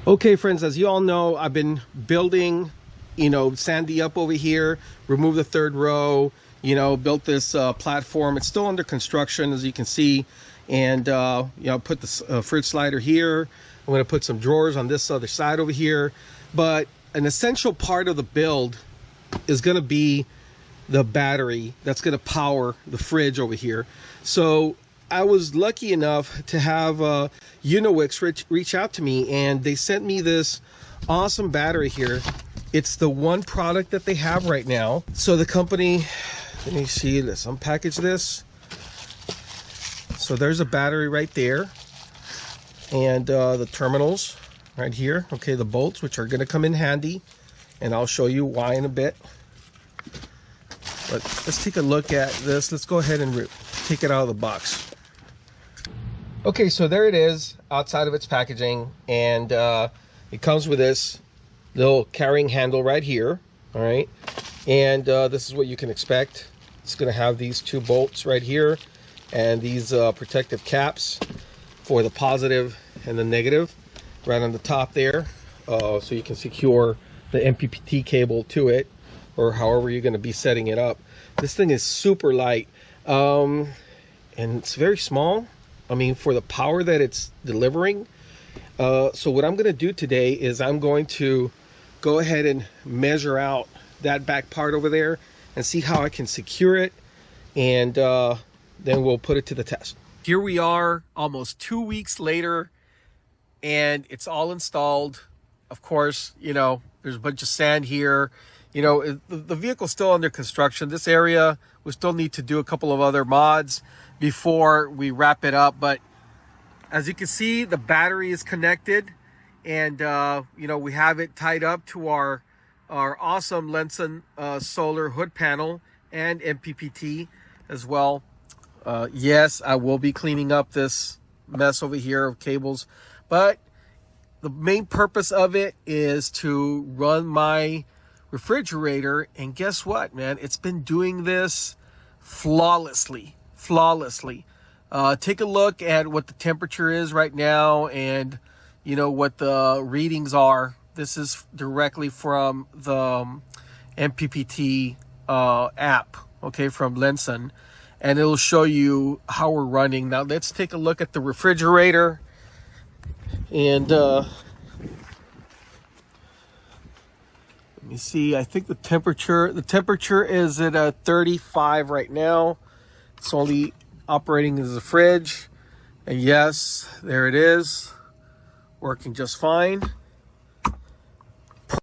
Okay, friends, as you all know, I've been building, Sandy up over here, remove the third row, built this platform. It's still under construction, as you can see. And, put the fridge slider here. I'm going to put some drawers on this other side over here. But an essential part of the build is going to be the battery that's going to power the fridge over here. So I was lucky enough to have UNOWIX reach out to me, and they sent me this awesome battery here. It's the one product that they have right now. So the company, let me see, let's unpackage this. So there's a battery right there, and the terminals right here. Okay, the bolts, which are going to come in handy, and I'll show you why in a bit. But let's take a look at this. Let's go ahead and take it out of the box. Okay, so there it is outside of its packaging, and it comes with this little carrying handle right here. All right, and this is what you can expect. It's going to have these two bolts right here and these protective caps for the positive and the negative right on the top there, so you can secure the MPPT cable to it, or however you're going to be setting it up. This thing is super light, and it's very small. I mean, for the power that it's delivering. So what I'm going to do today is I'm going to go ahead and measure out that back part over there and see how I can secure it, and then we'll put it to the test. Here we are almost 2 weeks later, and it's all installed. Of course, there's a bunch of sand here. The vehicle's still under construction. This area, we still need to do a couple of other mods before we wrap it up. But as you can see, the battery is connected, and we have it tied up to our awesome Lenson solar hood panel and MPPT as well. Yes, I will be cleaning up this mess over here of cables, but the main purpose of it is to run my refrigerator, and guess what, man? It's been doing this flawlessly. Take a look at what the temperature is right now, and what the readings are. This is directly from the MPPT app, okay, from Lenson, and it'll show you how we're running. Now let's take a look at the refrigerator, and let me see. I think the temperature is at 35 right now. It's only operating as a fridge, and yes, there it is, working just fine.